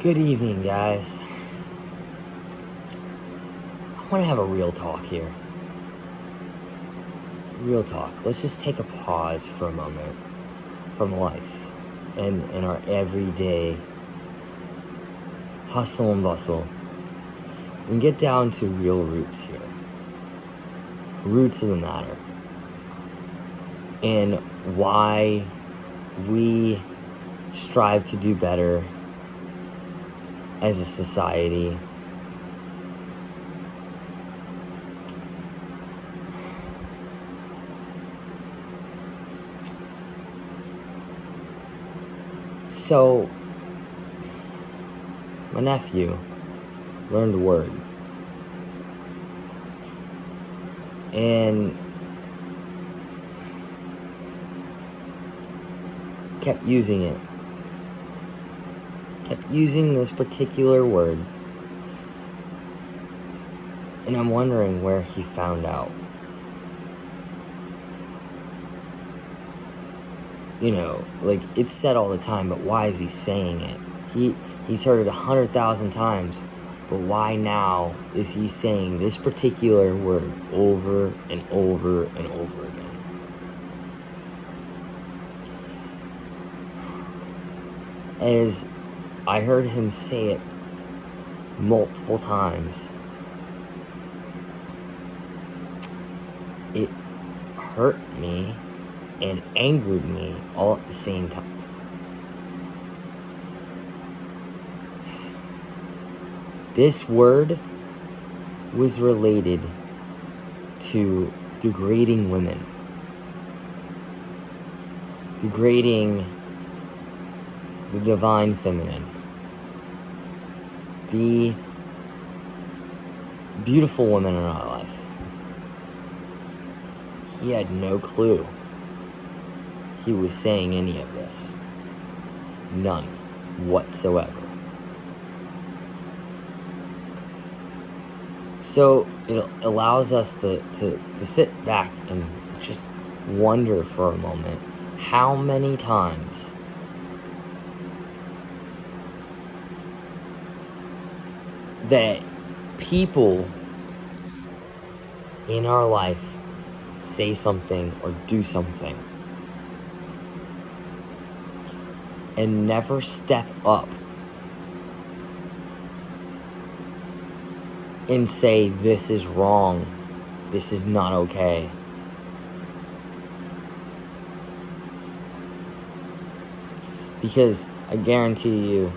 Good evening, guys. I want to have a real talk here. Real talk. Let's just take a pause for a moment from life and our everyday hustle and bustle and get down to real roots here. Roots of the matter. And why we strive to do better as a society. So, my nephew learned a word. And kept using it. Kept using this particular word. And I'm wondering where he found out. Like, it's said all the time, but why is he saying it? He's heard it 100,000 times, but why now is he saying this particular word over and over and over again? As I heard him say it multiple times, it hurt me and angered me all at the same time. This word was related to degrading women, degrading the divine feminine, the beautiful women in our life. He had no clue he was saying any of this. None whatsoever. So it allows us to sit back and just wonder for a moment how many times that people in our life say something or do something and never step up and say, this is wrong, this is not okay. Because I guarantee you,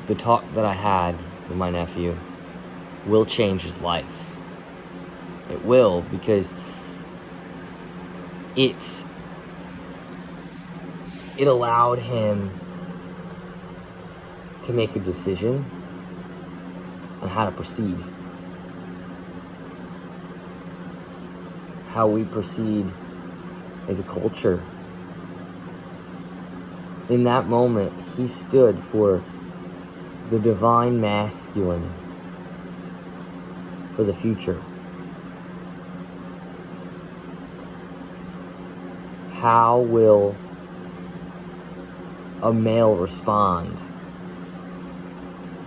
the talk that I had with my nephew will change his life. It will, because it allowed him to make a decision on how to proceed. How we proceed as a culture. In that moment, he stood for the divine masculine for the future. How will a male respond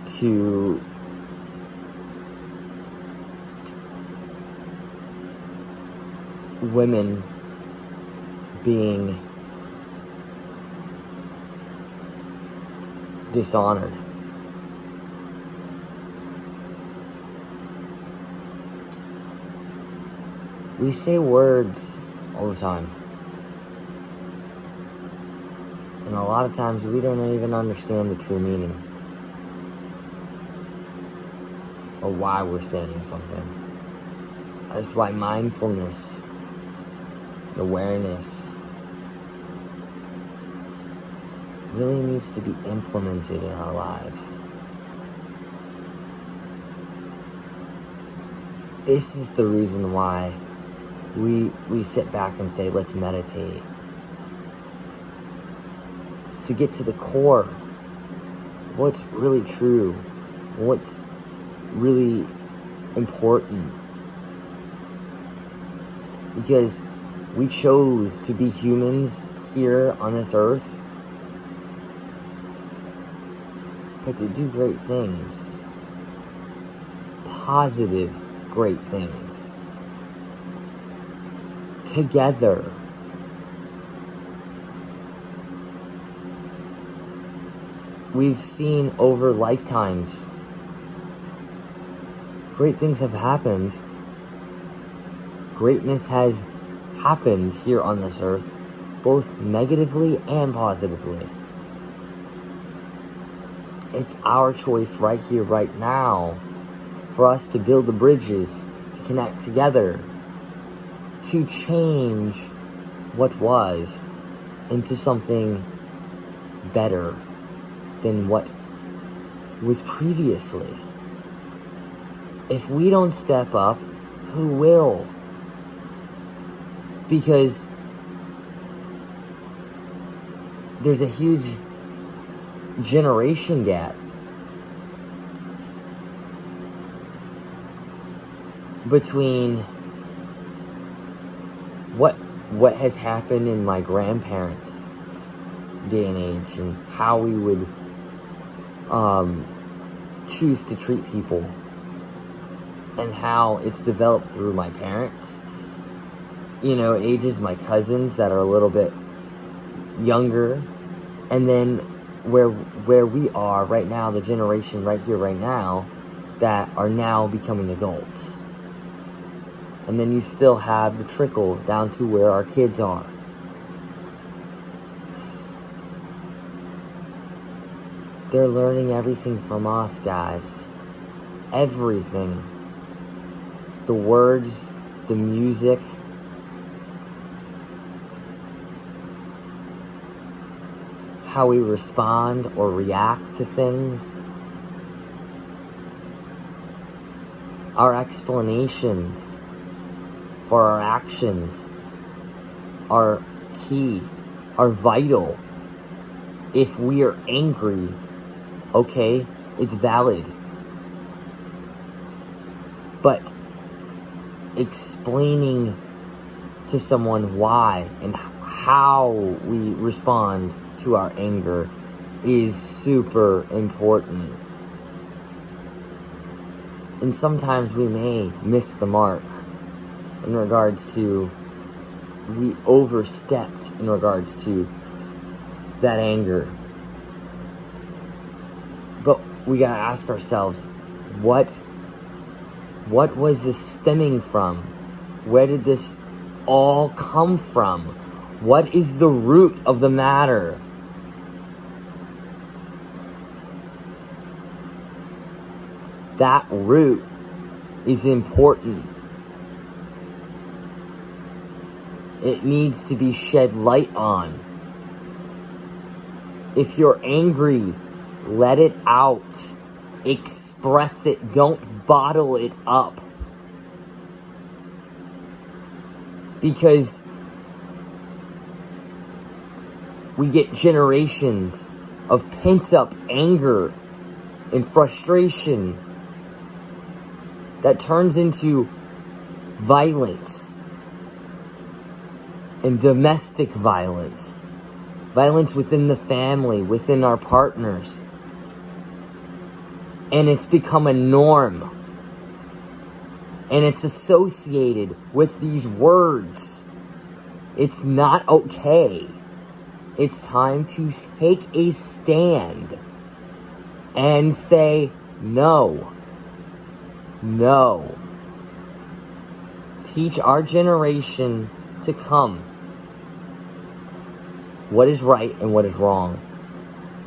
to women being dishonored? We say words all the time. And a lot of times we don't even understand the true meaning or why we're saying something. That's why mindfulness, awareness, really needs to be implemented in our lives. This is the reason why we sit back and say, let's meditate. It's to get to the core. What's really true? What's really important? Because we chose to be humans here on this earth. but to do great things. Positive, great things. Together. We've seen over lifetimes, great things have happened. Greatness has happened here on this earth, both negatively and positively. It's our choice right here, right now, for us to build the bridges, to connect together, to change what was into something better than what was previously. If we don't step up, who will? Because there's a huge generation gap between what has happened in my grandparents' day and age and how we would choose to treat people, and how it's developed through my parents, ages, my cousins that are a little bit younger, and then where we are right now, the generation right here, right now, that are now becoming adults. And then you still have the trickle down to where our kids are. They're learning everything from us, guys. Everything. The words, the music, how we respond or react to things, our explanations for our actions are key, are vital. If we are angry, okay, it's valid. But explaining to someone why and how we respond to our anger is super important. And sometimes we may miss the mark in regards to, we overstepped in regards to that anger. But we gotta ask ourselves, what was this stemming from? Where did this all come from? What is the root of the matter? That root is important. It needs to be shed light on. If you're angry, let it out. Express it. Don't bottle it up. Because we get generations of pent-up anger and frustration that turns into violence and domestic violence. Violence within the family, within our partners. And it's become a norm. And it's associated with these words. It's not okay. It's time to take a stand and say no. No. Teach our generation to come what is right and what is wrong.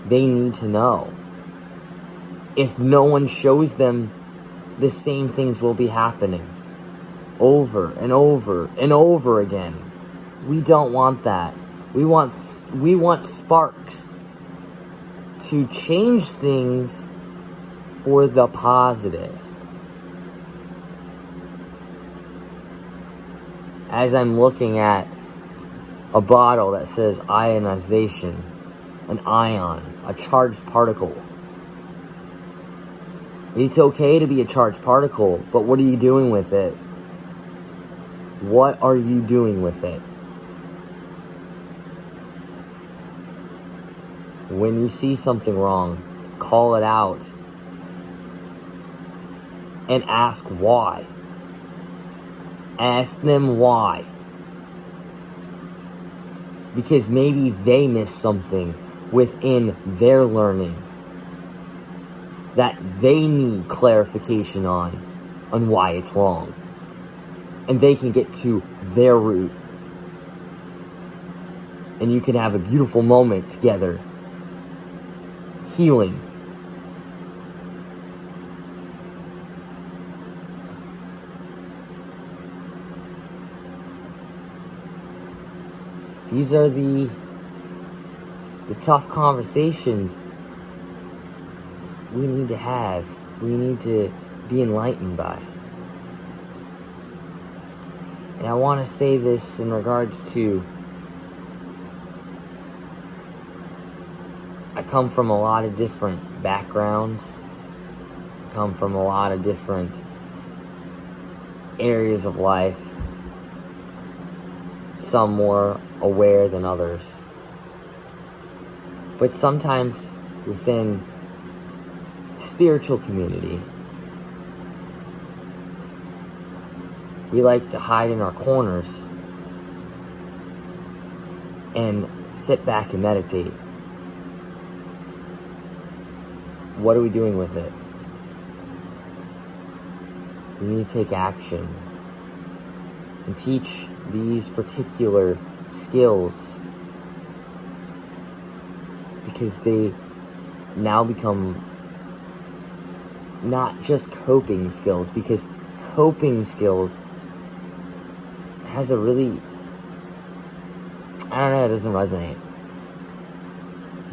They need to know. If no one shows them, the same things will be happening over and over and over again. We don't want that. We want sparks to change things for the positive. As I'm looking at a bottle that says ionization, an ion, a charged particle. It's okay to be a charged particle, but what are you doing with it? What are you doing with it? When you see something wrong, call it out, and ask why. Ask them why. Because maybe they missed something within their learning that they need clarification on why it's wrong. And they can get to their root. And you can have a beautiful moment together. Healing. These are the tough conversations we need to have. We need to be enlightened by. And I want to say this in regards to, I come from a lot of different backgrounds. I come from a lot of different areas of life. Some more aware than others. But sometimes within the spiritual community, we like to hide in our corners and sit back and meditate. What are we doing with it? We need to take action and teach these particular skills, because they now become not just coping skills, because coping skills has a really, I don't know, it doesn't resonate.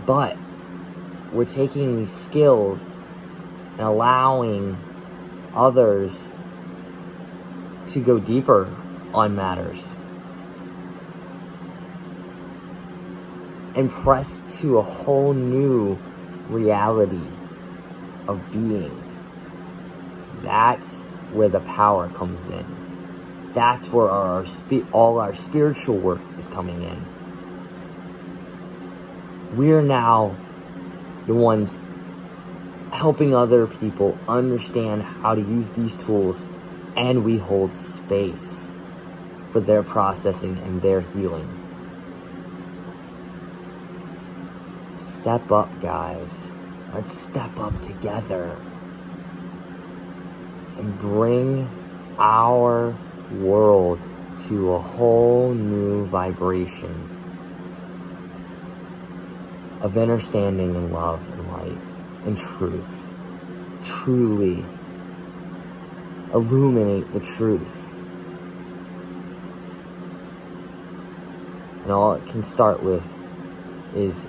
But we're taking these skills and allowing others to go deeper on matters and press to a whole new reality of being. That's where the power comes in. That's where all our spiritual work is coming in. We're now the ones helping other people understand how to use these tools, and we hold space for their processing and their healing. Step up, guys. Let's step up together and bring our world to a whole new vibration of understanding and love and light and truth. Truly illuminate the truth. And all it can start with is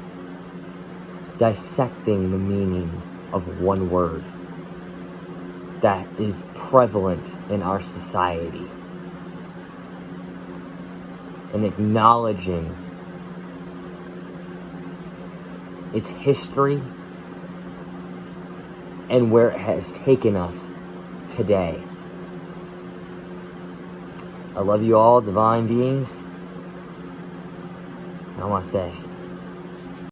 dissecting the meaning of one word that is prevalent in our society, and acknowledging its history and where it has taken us today. I love you all, divine beings. Namaste.